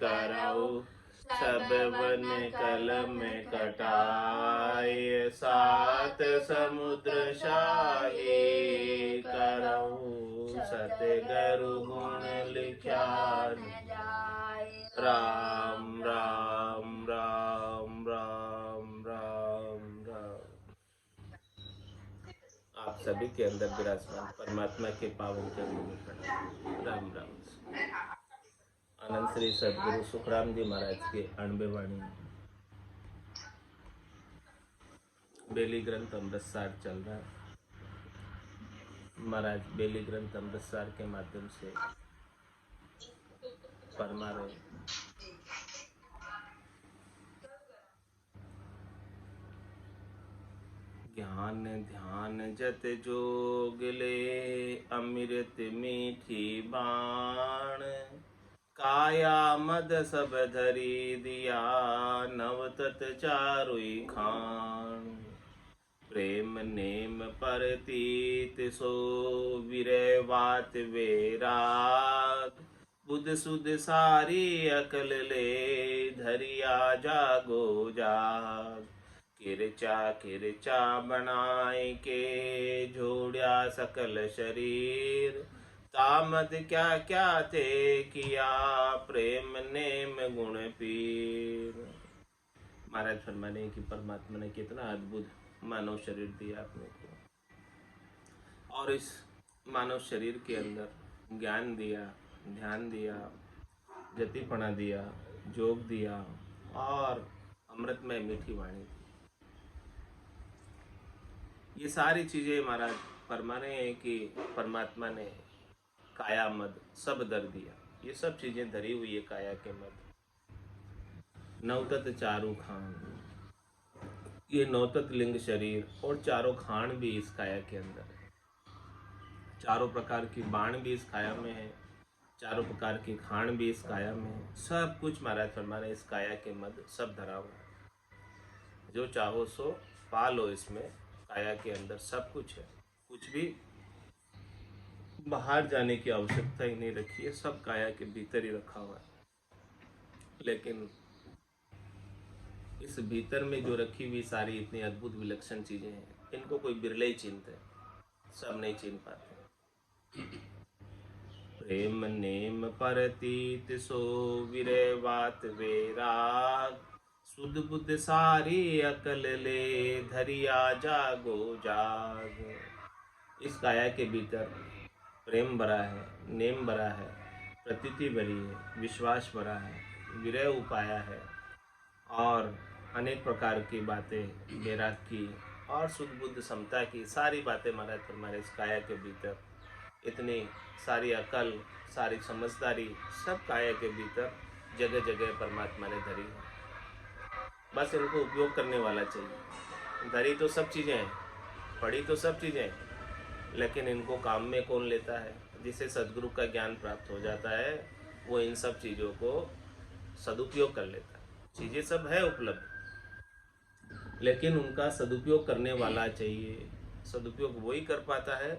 करऊ, सब वन कलम कटाए, सात समुद्र शाही करऊ, सतगुरु गुण लिख्या न जाए। राम राम राम राम राम राम। आप सभी के अंदर विराजमान परमात्मा के पावन चरणों में प्रणाम। राम राम। आनंद श्री सदगुरु सुखराम जी महाराज के 98 वाणी बेली ग्रंथ अमृतसार चल रहा है। महाराज बेली ग्रंथ अमृतसार के माध्यम से फरमा रहे, ज्ञान ध्यान जत जोग ले, अमृत मीठी बाण, काया मद सब धरी दिया, नव तत चारुई खान, प्रेम नेम परतीत सो, विरय वात वैराग, बुध सुध सारी अकल ले, धरिया जागो जाग, किरचा बनाए के, जोड़िया सकल शरीर, तामद क्या क्या थे किया, प्रेम नेम गुण पीर। महाराज फरमाने कि परमात्मा ने कितना अद्भुत मानव शरीर दिया अपने को, और इस मानव शरीर के अंदर ज्ञान दिया, ध्यान दिया, जतिपना दिया, जोग दिया और अमृतमय मीठी वाणी दी। ये सारी चीजें महाराज फरमा रहे हैं कि परमात्मा ने काया मद सब धर दिया। ये सब चीजें धरी हुई है काया के मद। नवतत चारू खान, ये नवतत लिंग शरीर और चारों खान भी इस काया के अंदर है। चारों प्रकार की बाण भी इस काया में है, चारों प्रकार की खान भी इस काया में है। सब कुछ महाराज फरमा रहे इस काया के मद सब धरा हुआ है। जो चाहो सो पालो, इसमें काया के अंदर सब कुछ है। कुछ भी बाहर जाने की आवश्यकता ही नहीं रखी है, सब काया के भीतर ही रखा हुआ है। लेकिन इस भीतर में जो रखी हुई सारी इतनी अद्भुत विलक्षण चीजें हैं, इनको कोई बिरले ही चिन्हते हैं, सब नहीं चिन्ह पाते। प्रेम नेम परतीत सो, विरय वात वैराग, सुध बुद्ध सारी अकल ले, धरिया जागो जाग। इस काया के भीतर प्रेम भरा है, नेम भरा है, प्रतीति भरी है, विश्वास भरा है, विरय उपाया है और अनेक प्रकार की बातें वैराग की और शुद्ध बुद्ध समता की सारी बातें महाराज फरमाए इस काया के भीतर। इतनी सारी अकल, सारी समझदारी सब काया के भीतर जगह जगह परमात्मा ने धरी है। बस इनको उपयोग करने वाला चाहिए। धरी तो सब चीज़ें हैं, पढ़ी तो सब चीज़ें हैं, लेकिन इनको काम में कौन लेता है? जिसे सदगुरु का ज्ञान प्राप्त हो जाता है वो इन सब चीज़ों को सदुपयोग कर लेता है। चीज़ें सब है उपलब्ध, लेकिन उनका सदुपयोग करने वाला चाहिए। सदुपयोग वही कर पाता है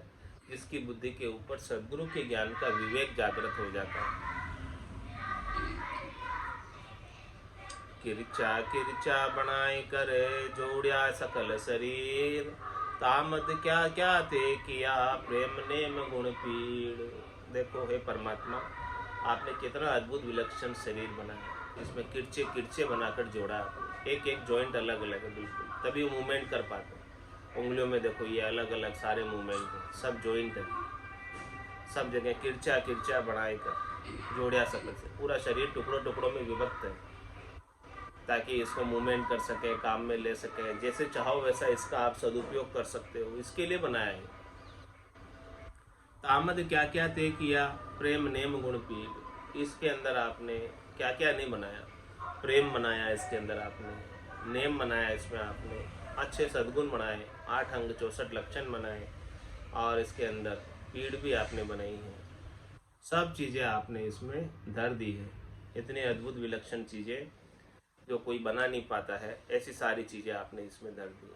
जिसकी बुद्धि के ऊपर सदगुरु के ज्ञान का विवेक जागृत हो जाता है। किरचा बनाए कर, जोड़िया सकल शरीर, तामद क्या क्या ते किया, प्रेम नेम गुण पीड़। देखो हे परमात्मा, आपने कितना अद्भुत विलक्षण शरीर बनाया। इसमें किरचे किरचे बनाकर जोड़ा आपने, एक एक जॉइंट अलग अलग है बिल्कुल, तभी मूवमेंट कर पाते हैं। उंगलियों में देखो ये अलग अलग सारे मूवमेंट हैं, सब जॉइंट है, सब जगह किरचा किरचा बनाए कर जोड़िया सकल से। पूरा शरीर टुकड़ों टुकड़ों में विभक्त है ताकि इसको मूवमेंट कर सके, काम में ले सके, जैसे चाहो वैसा इसका आप सदुपयोग कर सकते हो, इसके लिए बनाया है। तामद क्या क्या तय किया, प्रेम नेम गुण पीर। इसके अंदर आपने क्या क्या नहीं बनाया, प्रेम बनाया इसके अंदर आपने, नेम बनाया इसमें आपने, अच्छे सद्गुण बनाए, 8 अंग 64 लक्षण बनाए, और इसके अंदर पीड़ भी आपने बनाई है। सब चीज़ें आपने इसमें धर दी है। इतनी अद्भुत विलक्षण चीज़ें जो कोई बना नहीं पाता है, ऐसी सारी चीज़ें आपने इसमें धर दी है।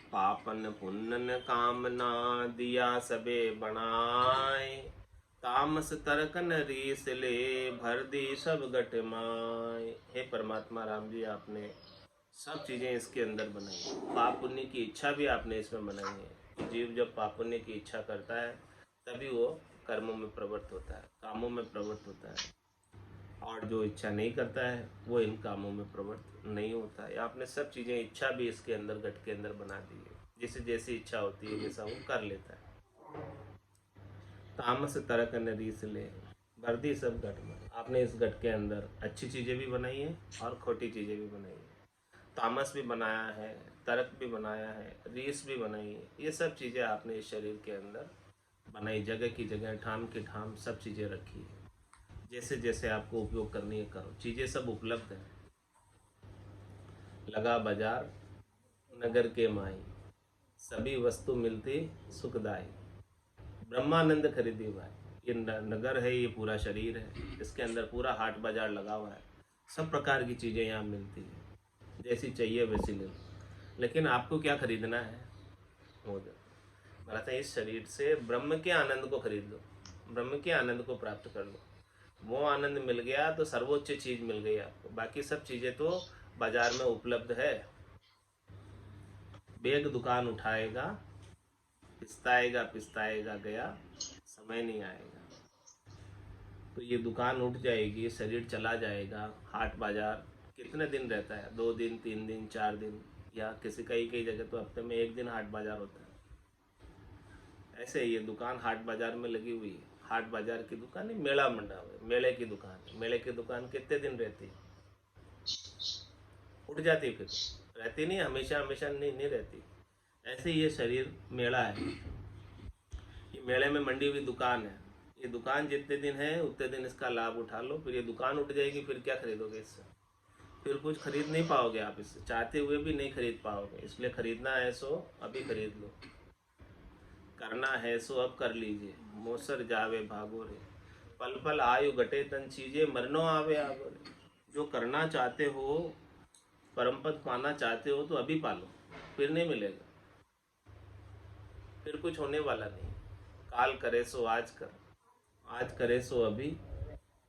पापन पुण्यन कामना, दिया सबे बनाए, तामस तरक रीस ले, भर दी सब गट माय। हे परमात्मा राम जी, आपने सब चीज़ें इसके अंदर बनाई हैं। पाप पुण्य की इच्छा भी आपने इसमें बनाई है। जीव जब पाप पुण्य की इच्छा करता है तभी वो कर्मों में प्रवृत्त होता है, कामों में प्रवृत्त होता है। और जो इच्छा नहीं करता है वो इन कामों में प्रवृत्त नहीं होता है। आपने सब चीज़ें, इच्छा भी इसके अंदर, गट के अंदर बना दी है। जिसे जैसी इच्छा होती है वैसा वो कर लेता है। तामस तरक नरीस ले, भर दी सब गट में। आपने इस गट के अंदर अच्छी चीज़ें भी बनाई हैं और खोटी चीज़ें भी बनाई हैं। तामस भी बनाया है, तरक भी बनाया है, रीस भी बनाई है। ये सब चीज़ें आपने इस शरीर के अंदर बनाई, जगह की जगह, ठाम की ठाम सब चीज़ें रखी है। जैसे जैसे आपको उपयोग करनी है करो। चीज़ें सब उपलब्ध हैं। लगा बाजार नगर के माई, सभी वस्तु मिलती सुखदाई। ब्रह्मानंद खरीदी हुआ है। ये नगर है, ये पूरा शरीर है, इसके अंदर पूरा हाट बाजार लगा हुआ है। सब प्रकार की चीज़ें यहाँ मिलती हैं, जैसी चाहिए वैसी ले लो। लेकिन आपको क्या खरीदना है? वो बोला था, इस शरीर से ब्रह्म के आनंद को खरीद लो, ब्रह्म के आनंद को प्राप्त कर लो। वो आनंद मिल गया तो सर्वोच्च चीज़ मिल गई आपको। बाकी सब चीज़ें तो बाजार में उपलब्ध है। बेग दुकान उठाएगा, पिस्ताएगा पिस्ताएगा गया, समय नहीं आएगा। तो ये दुकान उठ जाएगी, शरीर चला जाएगा। हाट बाजार कितने दिन रहता है? 2 दिन, 3 दिन, 4 दिन, या किसी कई कई जगह तो हफ्ते में 1 दिन हाट बाजार होता है। ऐसे ये दुकान हाट बाजार में लगी हुई है। हाट बाजार की दुकान नहीं, मेला मंडा है, मेले की दुकान। मेले की दुकान कितने दिन रहती है? उठ जाती, फिर रहती नहीं, हमेशा हमेशा नहीं रहती। ऐसे ये शरीर मेला है। ये मेले में मंडी हुई दुकान है। ये दुकान जितने दिन है उतने दिन इसका लाभ उठा लो। फिर ये दुकान उठ जाएगी, फिर क्या खरीदोगे इससे? फिर कुछ खरीद नहीं पाओगे आप इससे, चाहते हुए भी नहीं खरीद पाओगे। इसलिए खरीदना है सो अभी खरीद लो, करना है सो अब कर लीजिए। मोसर जावे भागो रे, पल पल आयु घटे तन चीजे, मरनो आवे आवो रे। जो करना चाहते हो, परम पद पाना चाहते हो तो अभी पालो, फिर नहीं मिलेगा, फिर कुछ होने वाला नहीं। काल करे सो आज कर, आज करे सो अभी,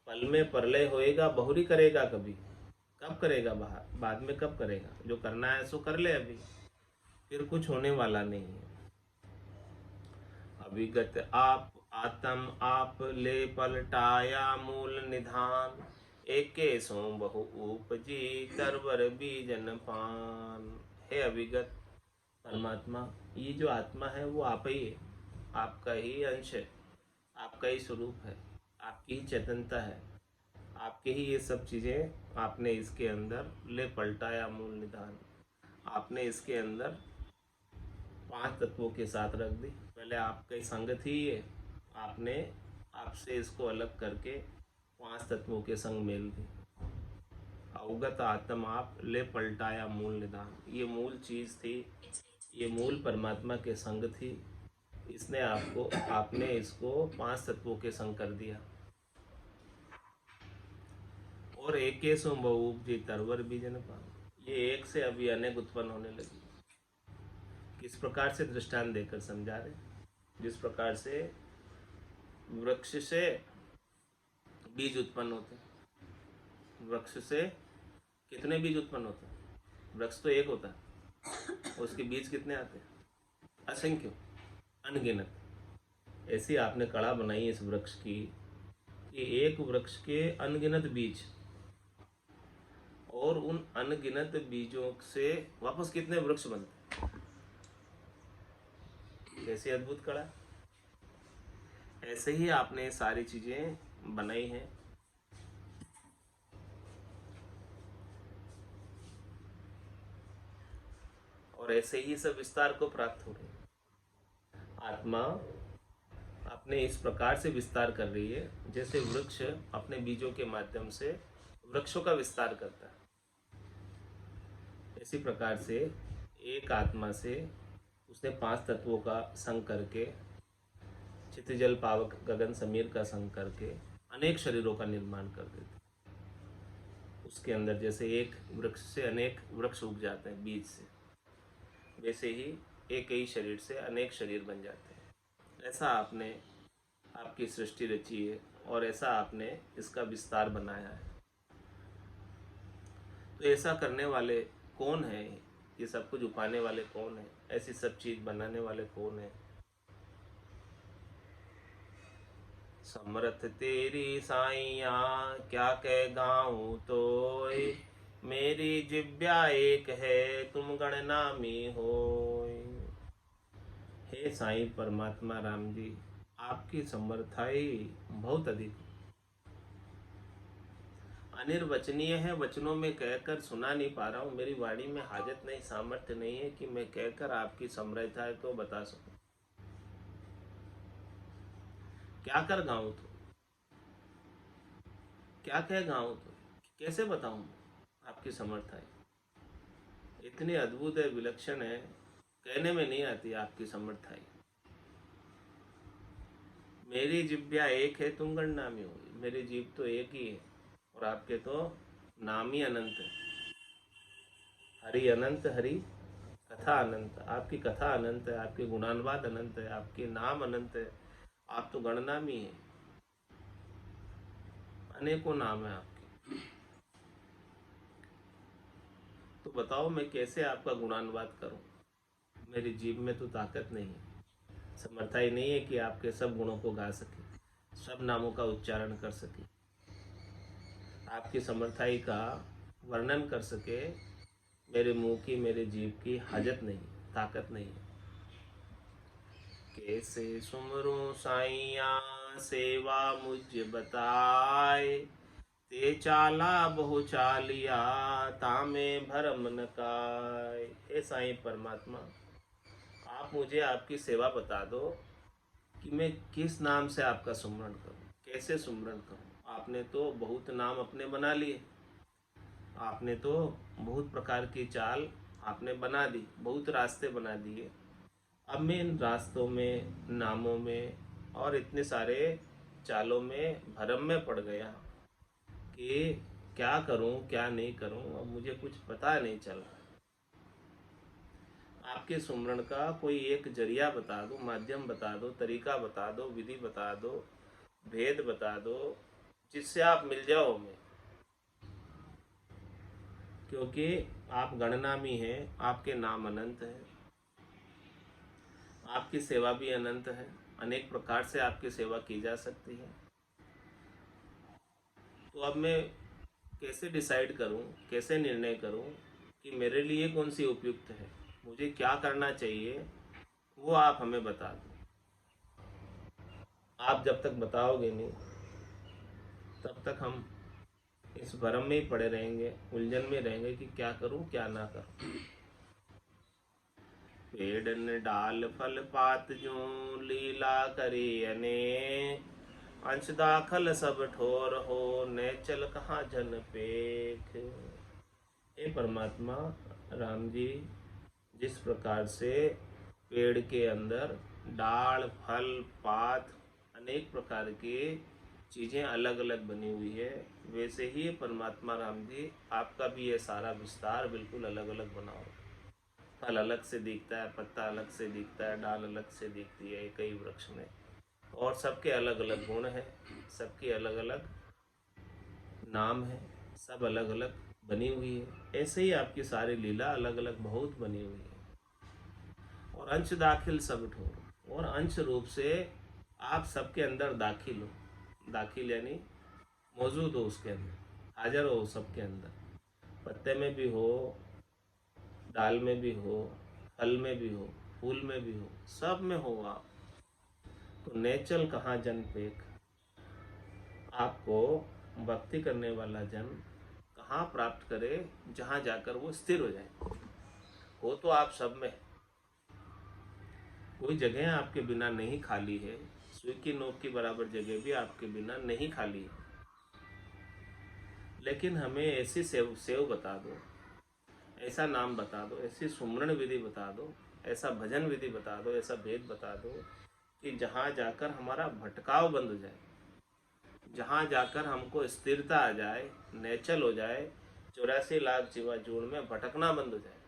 पल में परलय होएगा, बहुरी करेगा कभी। कब करेगा? बाहर बाद में कब करेगा? जो करना है सो कर ले अभी, फिर कुछ होने वाला नहीं है। अभिगत आप आत्म आप ले पलटाया मूल निधान, एके सो बहु उपजी तरवर बीजन पान। हे अभिगत परमात्मा, ये जो आत्मा है वो आप ही है, आपका ही अंश है, आपका ही स्वरूप है, आपकी ही चेतनता है, आपके ही ये सब चीज़ें। आपने इसके अंदर ले पलटाया मूल निधान, आपने इसके अंदर 5 तत्वों के साथ रख दी। पहले आपका संग थी ये, आपने आपसे इसको अलग करके 5 तत्वों के संग मेल दी। अवगत आत्म आप ले पलटाया मूल निधान, ये मूल चीज़ थी, ये मूल परमात्मा के संग थी। इसने आपको, आपने इसको 5 तत्वों के संग कर दिया। और एक सो बहु जी तरवर बीजन पान, ये एक से अभी अनेक उत्पन्न होने लगी। किस प्रकार से दृष्टांत देकर समझा रहे? जिस प्रकार से वृक्ष से बीज उत्पन्न होते हैं, वृक्ष से कितने बीज उत्पन्न होते हैं? वृक्ष तो एक होता है, उसके बीज कितने आते हैं? असंख्य, अनगिनत। ऐसी आपने कड़ा बनाई इस वृक्ष की कि एक वृक्ष के अनगिनत बीज, और उन अनगिनत बीजों से वापस कितने वृक्ष बनते? कैसी अद्भुत कला! ऐसे ही आपने सारी चीजें बनाई हैं। और ऐसे ही सब विस्तार को प्राप्त हो रहे हैं। आत्मा अपने इस प्रकार से विस्तार कर रही है जैसे वृक्ष अपने बीजों के माध्यम से वृक्षों का विस्तार करता है। इसी प्रकार से एक आत्मा से उसने 5 तत्वों का संग करके, चित्त जल पावक गगन समीर का संग करके अनेक शरीरों का निर्माण कर देते। उसके अंदर जैसे एक वृक्ष से अनेक वृक्ष उग जाते हैं बीज से, वैसे ही एक ही शरीर से अनेक शरीर बन जाते हैं। ऐसा आपने आपकी सृष्टि रची है और ऐसा आपने इसका विस्तार बनाया है। तो ऐसा करने वाले कौन है, ये सब कुछ उपाने वाले कौन है, ऐसी सब चीज बनाने वाले कौन है। समर्थ तेरी साइया क्या कह गाऊं तोय, मेरी जिब्या एक है तुम गणनामी होय। हे साईं परमात्मा राम जी, आपकी समर्थाई बहुत अधिक अनिर्वचनीय है, वचनों में कहकर सुना नहीं पा रहा हूँ। मेरी वाणी में हाजत नहीं, सामर्थ्य नहीं है कि मैं कहकर आपकी समर्थाई को बता सकूं। क्या कर गाऊं तो, क्या कह गाऊं तो, कैसे बताऊं आपकी समर्थाई। इतनी अद्भुत है, विलक्षण है, कहने में नहीं आती आपकी समर्थाई। मेरी जिब्या एक है तुम गणनामी हो, मेरी जीभ तो एक ही है और आपके तो नाम ही अनंत है। हरि अनंत, हरि कथा अनंत, आपकी कथा अनंत है, आपके गुणानुवाद अनंत है, आपके नाम अनंत है, आप तो गणनामी है, अनेकों नाम है आपके। तो बताओ मैं कैसे आपका गुणानुवाद करूं, मेरी जीभ में तो ताकत नहीं है, समर्था ही नहीं है कि आपके सब गुणों को गा सके, सब नामों का उच्चारण कर सके, आपकी समर्थाई का वर्णन कर सके। मेरे मुंह की, मेरे जीभ की हाजत नहीं, ताकत नहीं है। कैसे सुमरूं साइया सेवा मुझ बताए, ते चाला बहु चालिया तामे भरम न काय। हे साईं परमात्मा, आप मुझे आपकी सेवा बता दो कि मैं किस नाम से आपका सुमरण करूं, कैसे सुमरण करूं। आपने तो बहुत नाम अपने बना लिए, आपने तो बहुत प्रकार की चाल आपने बना दी, बहुत रास्ते बना दिए। अब मैं इन रास्तों में, नामों में और इतने सारे चालों में भरम में पड़ गया कि क्या करूं क्या नहीं करूं, अब मुझे कुछ पता नहीं चल रहा। आपके सुमरण का कोई एक जरिया बता दो, माध्यम बता दो, तरीका बता दो, विधि बता दो, भेद बता दो, जिससे आप मिल जाओ मैं। क्योंकि आप गणनामी हैं, आपके नाम अनंत हैं, आपकी सेवा भी अनंत है, अनेक प्रकार से आपकी सेवा की जा सकती है। तो अब मैं कैसे डिसाइड करूं, कैसे निर्णय करूं कि मेरे लिए कौन सी उपयुक्त है, मुझे क्या करना चाहिए, वो आप हमें बता दो। आप जब तक बताओगे नहीं तब तक हम इस भ्रम में ही पड़े रहेंगे, उलझन में रहेंगे कि क्या करूं क्या ना करूं। पेड़न डाल फल पात जो लीला करी अने, अंश दाखल सब ठोर हो ने चल कहाँ जन पेख। हे परमात्मा राम जी, जिस प्रकार से पेड़ के अंदर डाल, फल, पात, अनेक प्रकार की चीज़ें अलग अलग बनी हुई है, वैसे ही परमात्मा राम जी आपका भी ये सारा विस्तार बिल्कुल अलग अलग बना हो। फल अलग से दिखता है, पत्ता अलग से दिखता है, डाल अलग से दिखती है कई वृक्ष में, और सबके अलग अलग गुण हैं, सबके अलग अलग नाम है, सब अलग अलग बनी हुई है। ऐसे ही आपकी सारी लीला अलग अलग बहुत बनी हुई है। और अंश दाखिल सब ठोर, और अंश रूप से आप सबके अंदर दाखिल हो। दाखिल यानी मौजूद हो, उसके अंदर हाजिर हो, सबके अंदर, पत्ते में भी हो, दाल में भी हो, फल में भी हो, फूल में भी हो, सब में हो आप। तो नेचल कहाँ जन पेख, आपको भक्ति करने वाला जन कहाँ प्राप्त करे, जहाँ जाकर वो स्थिर हो जाए। हो तो आप सब में, कोई जगह आपके बिना नहीं खाली है, सुई की नोक की बराबर जगह भी आपके बिना नहीं खाली है। लेकिन हमें ऐसी सेव बता दो, ऐसा नाम बता दो, ऐसी सुमरण विधि बता दो, ऐसा भजन विधि बता दो, ऐसा भेद बता दो कि जहाँ जाकर हमारा भटकाव बंद हो जाए, जहाँ जाकर हमको स्थिरता आ जाए, नेचल हो जाए, 84 लाख जीवा जोड़ में भटकना बंद हो जाए।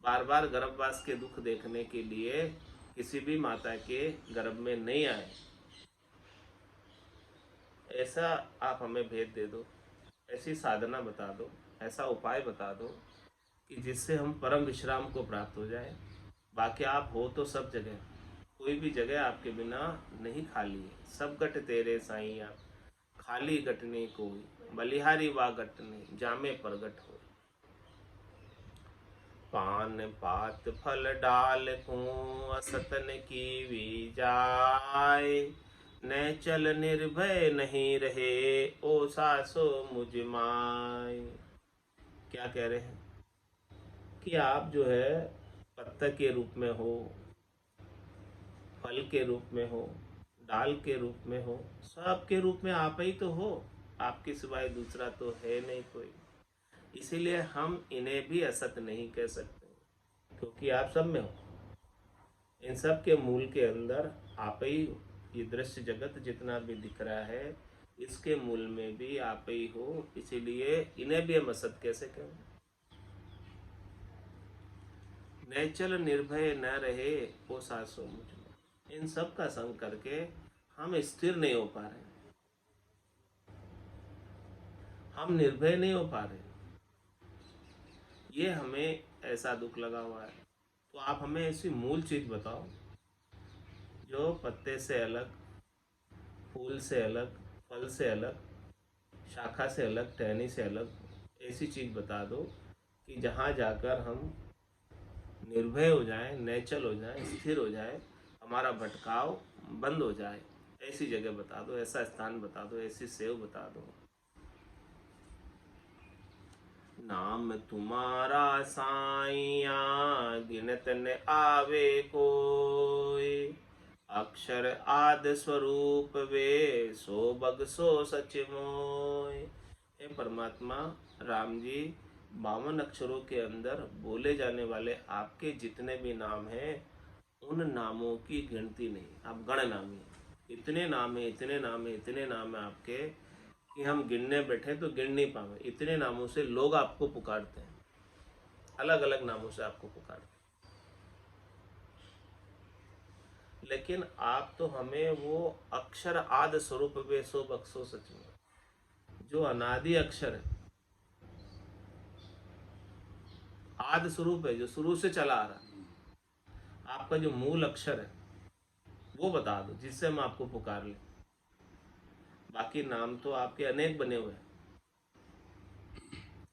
बार बार गर्भवास के दुख देखने के लिए किसी भी माता के गर्भ में नहीं आए, ऐसा आप हमें भेद दे दो, ऐसी साधना बता दो, ऐसा उपाय बता दो कि जिससे हम परम विश्राम को प्राप्त हो जाए। बाकी आप हो तो सब जगह, कोई भी जगह आपके बिना नहीं खाली है। सब गट तेरे साईं आप, खाली गट नहीं कोई, बलिहारी वा गट नहीं, जामे प्रगट हो। पान पात फल डाल को, असतन की भी जाय, न चल निर्भय नहीं रहे, ओ सासो मुझ माय। क्या कह रहे हैं कि आप जो है पत्ता के रूप में हो, फल के रूप में हो, डाल के रूप में हो, सब के रूप में आप ही तो हो। आपके सिवाय दूसरा तो है नहीं कोई। इसीलिए हम इन्हें भी असत नहीं कह सकते, क्योंकि आप सब में हो। इन सब के मूल के अंदर आप ही हो। ये दृश्य जगत जितना भी दिख रहा है, इसके मूल में भी आप ही हो। इसीलिए इन्हें भी हम असत कैसे कहें। नैचल निर्भय न रहे वो सासो मुझ। इन सब का संग करके हम स्थिर नहीं हो पा रहे, हम निर्भय नहीं हो पा रहे। ये हमें ऐसा दुख लगा हुआ है। तो आप हमें ऐसी मूल चीज बताओ जो पत्ते से अलग, फूल से अलग, फल से अलग, शाखा से अलग, टहनी से अलग, ऐसी चीज बता दो कि जहाँ जाकर हम निर्भय हो जाएं, नेचल हो जाएं, स्थिर हो जाए, हमारा भटकाव बंद हो जाए। ऐसी जगह बता दो, ऐसा स्थान बता दो, ऐसी सेव बता दो। नाम तुम्हारा साइया, गिनत न आवे कोई, अक्षर आद स्वरूप वे, सो बग सो सच मोय। हे परमात्मा, राम जी, 52 अक्षरों के अंदर बोले जाने वाले आपके जितने भी नाम हैं, उन नामों की गिनती नहीं। आप गण नामी हैं। इतने नाम है, इतने नाम है, इतने नाम है आपके कि हम गिनने बैठे तो गिन नहीं पावे। इतने नामों से लोग आपको पुकारते हैं, अलग अलग नामों से आपको पुकारते हैं। लेकिन आप तो हमें वो अक्षर आद स्वरूप वे सो बख्शो सच में, जो अनादि अक्षर है, आद स्वरूप है, जो शुरू से चला आ रहा है, आपका जो मूल अक्षर है वो बता दो जिससे हम आपको पुकार लें। बाकी नाम तो आपके अनेक बने हुए हैं,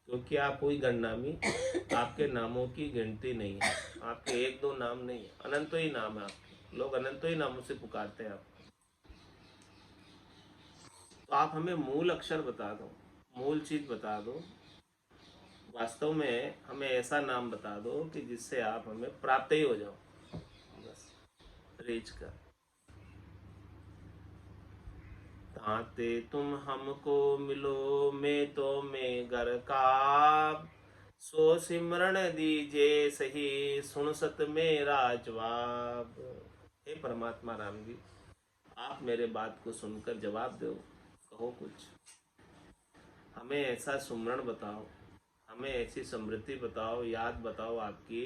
क्योंकि आप कोई गणनामी, आपके नामों की गिनती नहीं है। आपके एक दो नाम नहीं है, अनंतों ही नाम है आपके। लोग अनंतों ही नामों से पुकारते हैं आपको। तो आप हमें मूल अक्षर बता दो, मूल चीज बता दो। वास्तव में हमें ऐसा नाम बता दो कि जिससे आप हमें प्राप्त ही हो जाओ, बस रीच कर। ताते तुम हमको मिलो, मैं तो मैं घर का, सो सिमरण दीजे सही, सुन सत मेरा जवाब। हे परमात्मा राम जी, आप मेरे बात को सुनकर जवाब दो, कहो कुछ। हमें ऐसा सुमरण बताओ, हमें ऐसी समृद्धि बताओ, याद बताओ आपकी,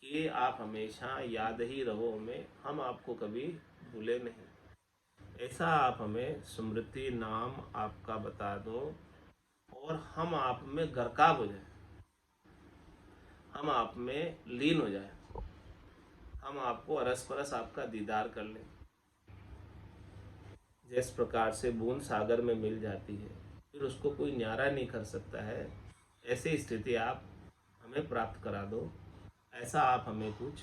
कि आप हमेशा याद ही रहो हमें, हम आपको कभी भूले नहीं। ऐसा आप हमें स्मृति नाम आपका बता दो, और हम आप में गरकाब हो जाए, हम आप में लीन हो जाए, हम आपको अरस परस आपका दीदार कर लें। जिस प्रकार से बूंद सागर में मिल जाती है, फिर उसको कोई न्यारा नहीं कर सकता है, ऐसी स्थिति आप हमें प्राप्त करा दो। ऐसा आप हमें कुछ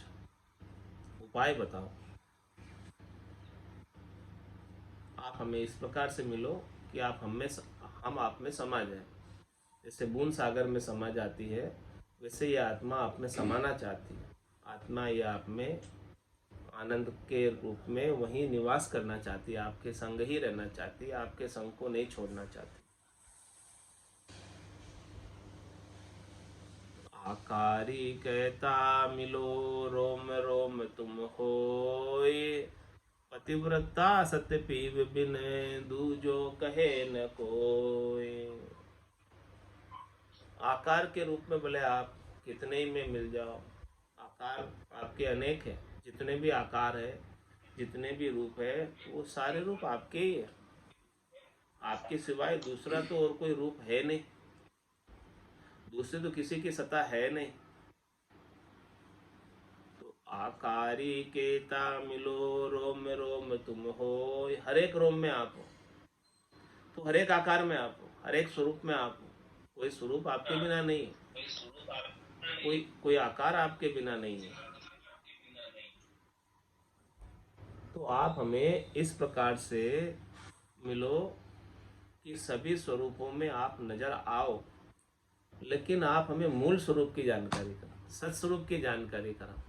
उपाय बताओ। आप हमें इस प्रकार से मिलो कि आप हम आप में समा जाए। जैसे बूंद सागर में समा जाती है, वैसे ये आत्मा आप में समाना चाहती है। आत्मा ये आप में आनंद के रूप में वहीं निवास करना चाहती है, आपके संग ही रहना चाहती है, आपके संग को नहीं छोड़ना चाहती। आकारी कहता मिलो, रोम रोम तुम होए, पतिव्रता सत्य पीव बिन, दूजो कहे न कोई। आकार के रूप में भले आप कितने ही में मिल जाओ, आकार आपके अनेक हैं। जितने भी आकार है, जितने भी रूप है, वो सारे रूप आपके ही है। आपके सिवाय दूसरा तो और कोई रूप है नहीं, दूसरे तो किसी की सत्ता है नहीं। तो आकारी केता मिलो रोम रोम तुम हो, हर एक रोम में आप हो, तो हर एक आकार में आप हो, हर एक स्वरूप में आप हो। कोई स्वरूप आपके बिना नहीं है, कोई कोई आकार आपके बिना नहीं है। तो आप हमें इस प्रकार से मिलो कि सभी स्वरूपों में आप नजर आओ, लेकिन आप हमें मूल स्वरूप की जानकारी कराओ, सत्स्वरूप की जानकारी कराओ,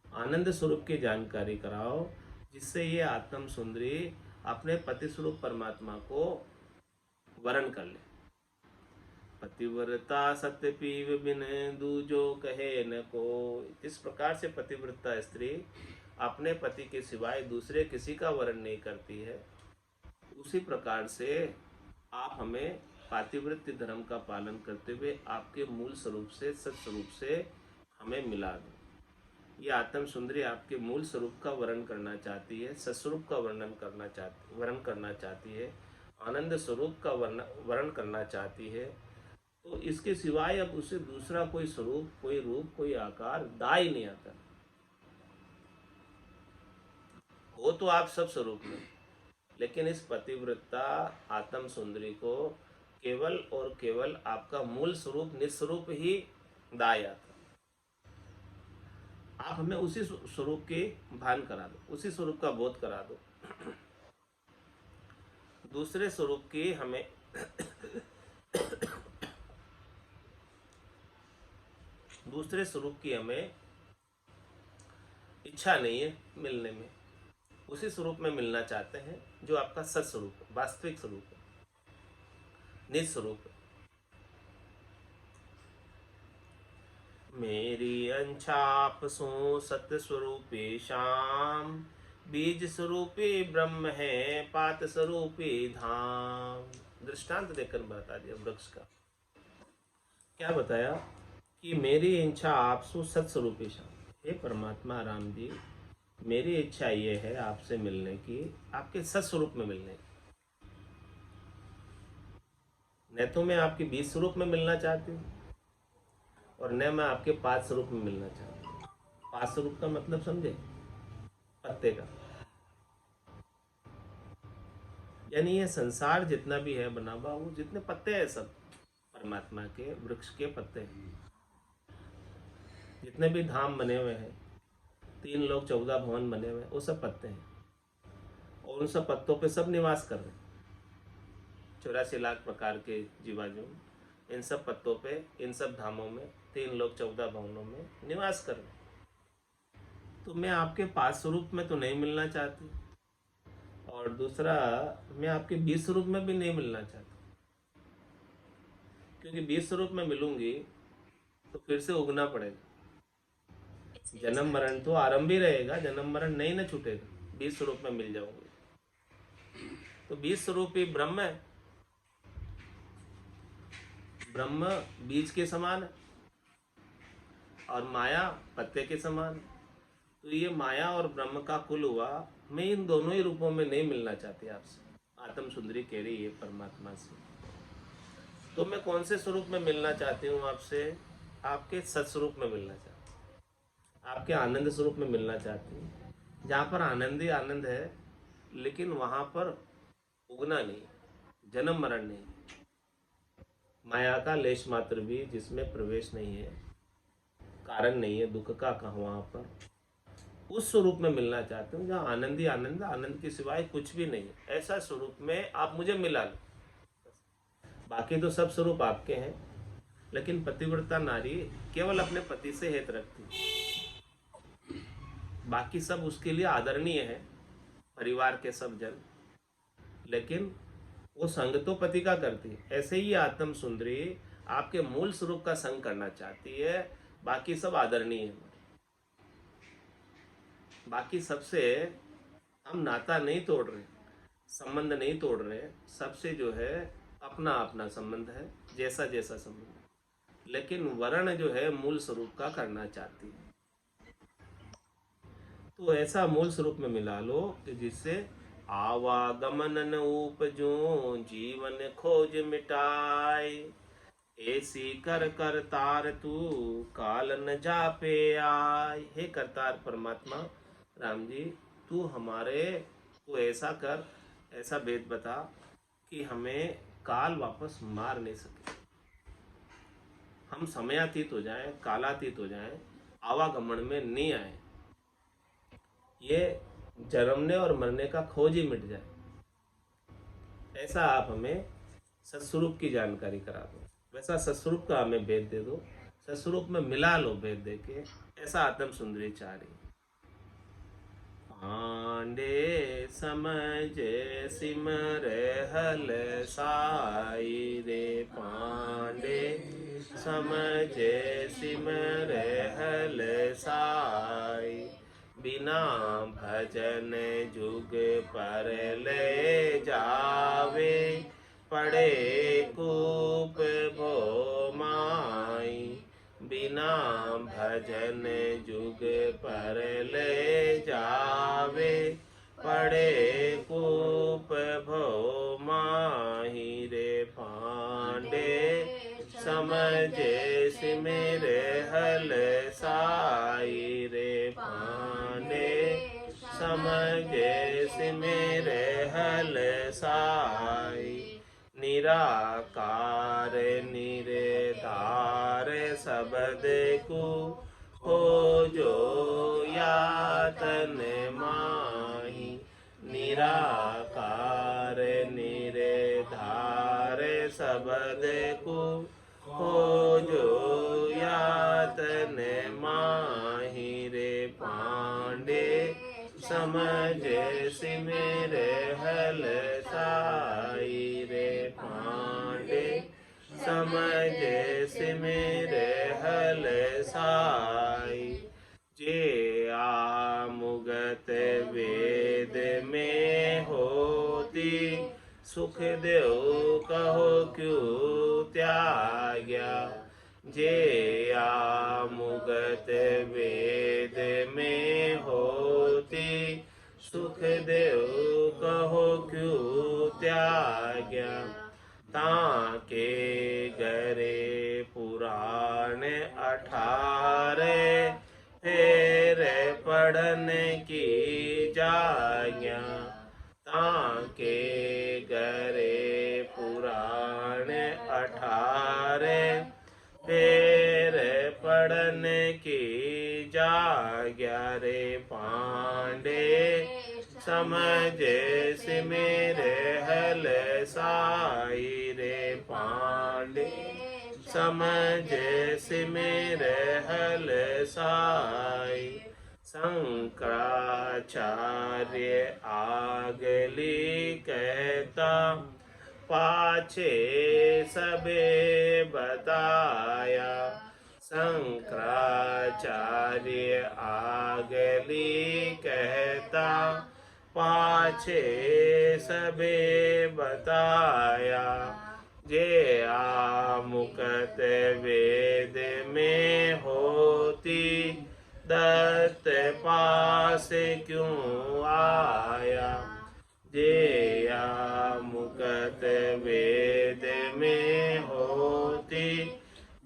आनंद स्वरूप की जानकारी कराओ, जिससे ये आत्म सुंदरी अपने पति स्वरूप परमात्मा को वरण कर ले। पतिव्रता सत्य पीव बिन दूजो कहे न को। इस प्रकार से पतिव्रता स्त्री अपने पति के सिवाय दूसरे किसी का वरण नहीं करती है, उसी प्रकार से आप हमें पातिव्रत्य धर्म का पालन करते हुए आपके मूल स्वरूप से, सत्स्वरूप से हमें मिला दो। ये आत्म सुंदरी आपके मूल स्वरूप का वर्ण करना चाहती है, सत्स्वरूप का वर्ण करना चाहती है, आनंद स्वरूप का वर्ण करना चाहती है। तो इसके सिवाय अब उसे दूसरा कोई स्वरूप, कोई रूप, कोई आकार दा ही नहीं आता। हो तो आप सब स्वरूप में, लेकिन इस पतिव्रता आत्म सुंदरी को केवल और केवल आपका मूल स्वरूप, निस्वरूप ही दाया था। आप हमें उसी स्वरूप के भान करा दो, उसी स्वरूप का बोध करा दो। दूसरे स्वरूप की हमें दूसरे स्वरूप की हमें इच्छा नहीं है मिलने में, उसी स्वरूप में मिलना चाहते हैं जो आपका सत्स्वरूप है, वास्तविक स्वरूप है, निज स्वरूप है। मेरी अंछाप सो सत्य स्वरूपे श्याम, बीज स्वरूपी ब्रह्म है पात स्वरूपी धाम। दृष्टांत देकर बता दिया वृक्ष का। क्या बताया कि मेरी इच्छा आपसु सत्स्वरूपी श्याम, हे परमात्मा राम जी, मेरी इच्छा ये है आपसे मिलने की, आपके सत्स्वरूप में मिलने की। न तो मैं आपके बीज स्वरूप में मिलना चाहती हूँ और न मैं आपके पात स्वरूप में मिलना चाहती हूँ। पात स्वरूप का मतलब समझे? पत्ते का। यानी ये संसार जितना भी है बना हुआ, वो जितने पत्ते हैं सब परमात्मा के वृक्ष के पत्ते हैं। जितने भी धाम बने हुए हैं, 3 लोक 14 भवन बने हुए हैं, वो सब पत्ते हैं, और उन सब पत्तों पे सब निवास कर रहे हैं। 84 लाख प्रकार के जीवाणु इन सब पत्तों पे, इन सब धामों में, 3 लोक 14 भवनों में निवास कर रहे हैं। तो मैं आपके पास स्वरूप में तो नहीं मिलना चाहती, और दूसरा मैं आपके बीज स्वरूप में भी नहीं मिलना चाहती, क्योंकि बीज स्वरूप में मिलूंगी तो फिर से उगना पड़ेगा। जन्म मरण तो आरंभ ही रहेगा, जन्म मरण नहीं ना छूटेगा। बीज स्वरूप में मिल जाऊंगी तो बीज स्वरूप ही ब्रह्म है, ब्रह्म बीज के समान है और माया पत्ते के समान। तो ये माया और ब्रह्म का कुल हुआ। मैं इन दोनों ही रूपों में नहीं मिलना चाहती आपसे, आत्म सुंदरी कह रही है परमात्मा से। तो मैं कौन से स्वरूप में मिलना चाहती हूँ आपसे? आपके सत्स्वरूप में मिलना चाहती हूँ, आपके आनंद स्वरूप में मिलना चाहती हूँ, जहाँ पर आनंद ही आनंद है, लेकिन वहाँ पर उगना नहीं, जन्म मरण नहीं, माया का लेश मात्र भी जिसमें प्रवेश नहीं है, कारण नहीं है दुख का कहाँ, वहाँ पर उस स्वरूप में मिलना चाहते हूँ जहाँ आनंद ही आनंद, आनंद के सिवाय कुछ भी नहीं है। ऐसा स्वरूप में आप मुझे मिला लो। बाकी तो सब स्वरूप आपके हैं, लेकिन पतिव्रता नारी केवल अपने पति से हित रखती, बाकी सब उसके लिए आदरणीय है, परिवार के सब जन, लेकिन वो संग तो पति का करती है। ऐसे ही आत्म सुंदरी आपके मूल स्वरूप का संग करना चाहती है, बाकी सब आदरणीय है। बाकी सबसे हम नाता नहीं तोड़ रहे, संबंध नहीं तोड़ रहे, सबसे जो है अपना अपना संबंध है, जैसा जैसा संबंध है, लेकिन वर्ण जो है मूल स्वरूप का करना चाहती है। तो ऐसा मूल स्वरूप में मिला लो कि जिससे आवागमन न उपजूं, जीवन खोज मिटाए। ऐसी कर कर तार तू, काल न जापे आय। हे करतार परमात्मा राम जी, तू हमारे को ऐसा कर, ऐसा भेद बता कि हमें काल वापस मार नहीं सके, हम समयातीत हो जाएं, कालातीत हो जाएं, आवागमन में नहीं आए, ये जन्मने और मरने का खोज ही मिट जाए। ऐसा आप हमें सत्स्वरूप की जानकारी करा दो, वैसा सत्स्वरूप का हमें भेद दे दो, सत्स्वरूप में मिला लो भेद दे के, ऐसा आत्म सुंदरी चाह रही। पांडे समझ सिमर हल साई रे, पांडे समझ सिमर हल साई। बिना भजन जुग पर ले जावे, पड़े कूप भो माई। बिना भजन जुग पर ले जावे, पड़े कूप भो माही रे। पांडे समझ सिमिर हल साई रे, पांडे समझ सिमिर हल साई। निराकार निराधार शब्द को, हो जो यातन माही। निराकार निराधार शब्द को, हो जो यातन माही रे। पांडे समझ सिमिर हल साई रे, पांडे समझ सिमिर हल साई। जे आमुगत वेद में होती, सुख देव कहो क्यों त्याग्या। जे आमुगत वेद में होती, सुख देव कहो क्यों त्याग्या। ताके गरे पुराण 18, फेर पढ़न की जाज्ञा। ताके गरे पुराण 18, फेर पढ़न की जाज्ञा रे। पांडे समझ सिमिर हल साई रे, पांडे समझ सिमिर हल साई। शंकराचार्य आगली कहता, पाछे सबे बताया। शंकराचार्य आगली कहता, पाछे सबे बताया। जे आमुकत वेद में होती, दत्त पास क्यों आया। जे आमुकत वेद में होती,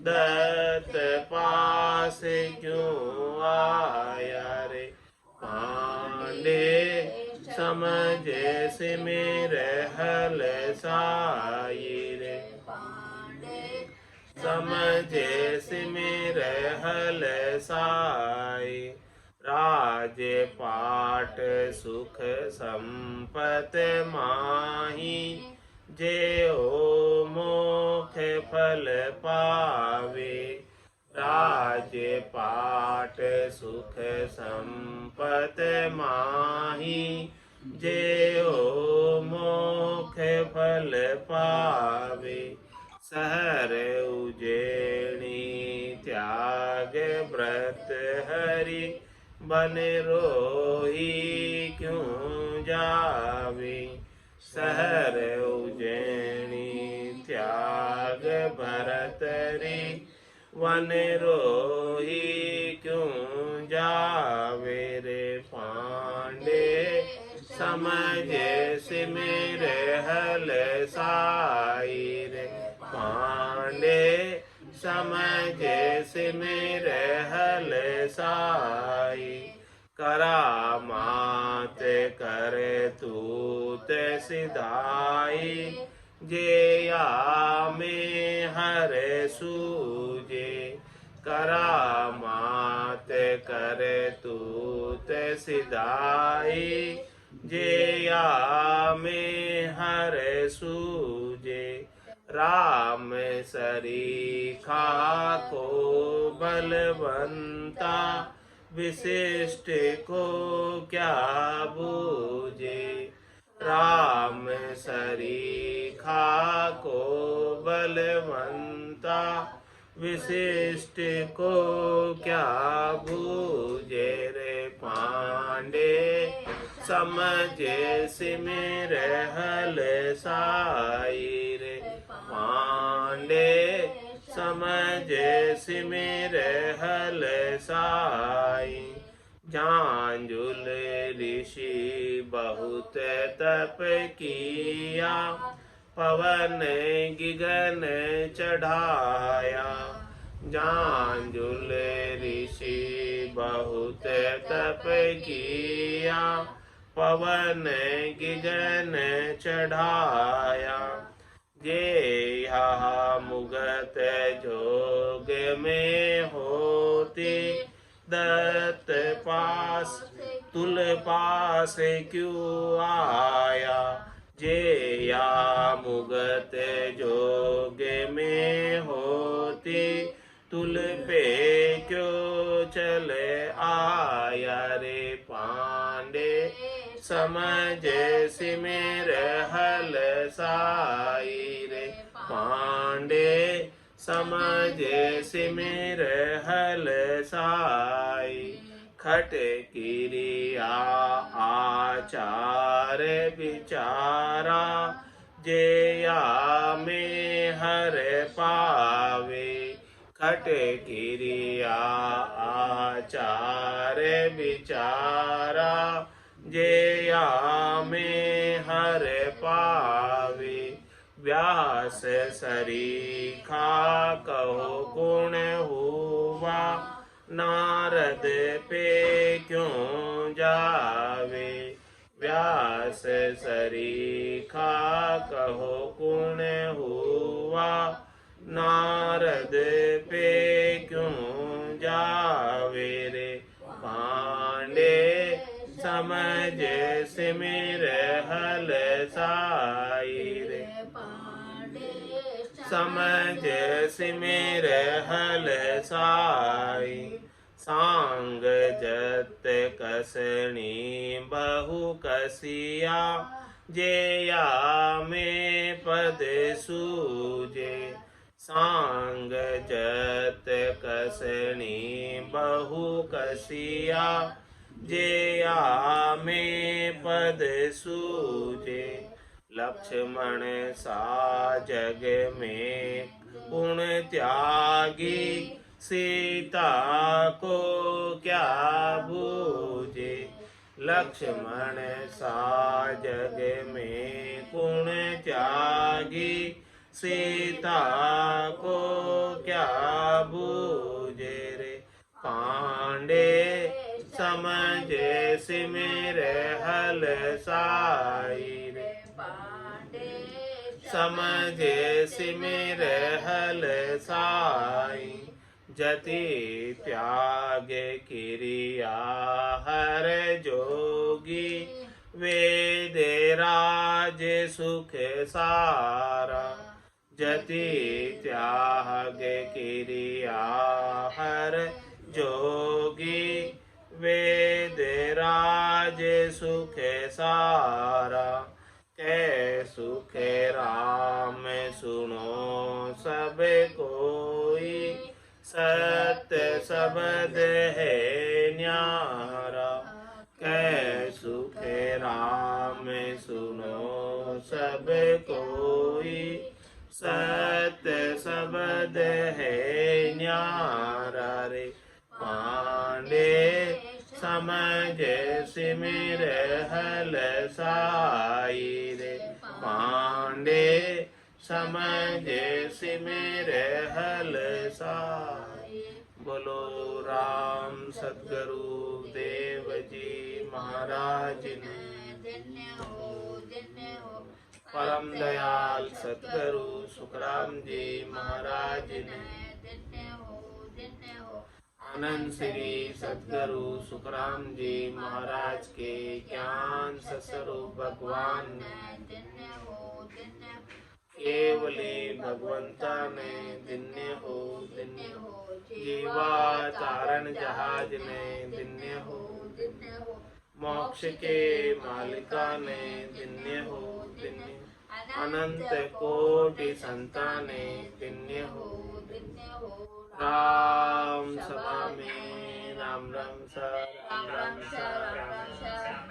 दत्त पास क्यों आया रे। पांडे समझ सिमिर हल साई रे, पांडे समझ सिमिर हल साई। राज पाट सुख संपत माही, जे ओ मोक्ष फल पावे। राज पाट सुख संपत माही, जे ओ मोक्ष फल पावे। सहर उजेणी त्याग व्रत हरि, बन रोही क्यों जावे। सहर उजेणी त्याग भरत रे, वन रोही क्यों जावे रे। पांडे समझे सिमिर हल साई रे पांडे समझे सिमिर हल साई करामात करे तूत सिधाई जेया में हर सूजे करामात करे तूत सिधाई जेया में हर सूजे राम सरीखा को बलवंता विशिष्ट को क्या बूझे राम सरीखा को बलवंता विशिष्ट को क्या बूझे रे पांडे समझे सिमिर हल साई रे पांडे समझे सिमिर हल साई झांझुल ऋषि बहुत तप किया पवन गिगन चढ़ाया झांझुल ऋषि बहुत तप किया पवन गिगन चढ़ाया जे यहाँ मुगत जोग में होती दत्त पास तुल पास क्यों आया जे या मुगत जोग में होती तुल पे क्यों चले आया रे पांडे समझ सिमिर हल साई रे पांडे समझ सिमिर हल साई खट किरिया आचार विचारा जेया में हर पावे खट किरिया आचार विचारा जेया में हर पावे व्यास सरीखा कहो गुण हुआ नारद पे क्यों जावे व्यास सरीखा कहो गुण हुआ नारद पे क्यों जावे रे पांडे समझ सिमिर हल साई रे समझ सिमिर हल साई सांग जत कसनी बहु कसिया जेया में पद सूजे सांग जत कसनी बहु कसिया जेया में पद सूजे लक्ष्मण सा जग में गुण त्यागी सीता को क्या बूझे लक्ष्मण सा जग में गुण त्यागी सीता को क्या बूझे रे पांडे समझ सिमिर हल साई रे समझ सिमिर हल साई जति त्याग किरिया हर जोगी वेद राज सुख सारा जति त्याग किरिया हर जोगी वेद राज सुख सारा कै सुख राम सुनो सब कोई सत्य शब्द है न्यारा कै सुख राम सुनो सब कोई सत्य शब्द है न्यारा रे पांडे समझ सिमिर हल साई रे पांडे समझ सिमिर हल साई। बोलो राम सद्गुरु देव जी महाराज ने परम दयाल सद्गुरु सुखराम जी महाराज ने आनंद श्री सद्गुरु सुखराम जी महाराज के ज्ञान स्वरूप भगवान ने केवली भगवंता ने दिन्य हो जीवा तारण जहाज ने दिन्य हो मोक्ष के मालिका ने दिन्य हो अनंत कोटि संताने दिन्य हो राम सभा में राम राम सा राम राम सा राम राम सा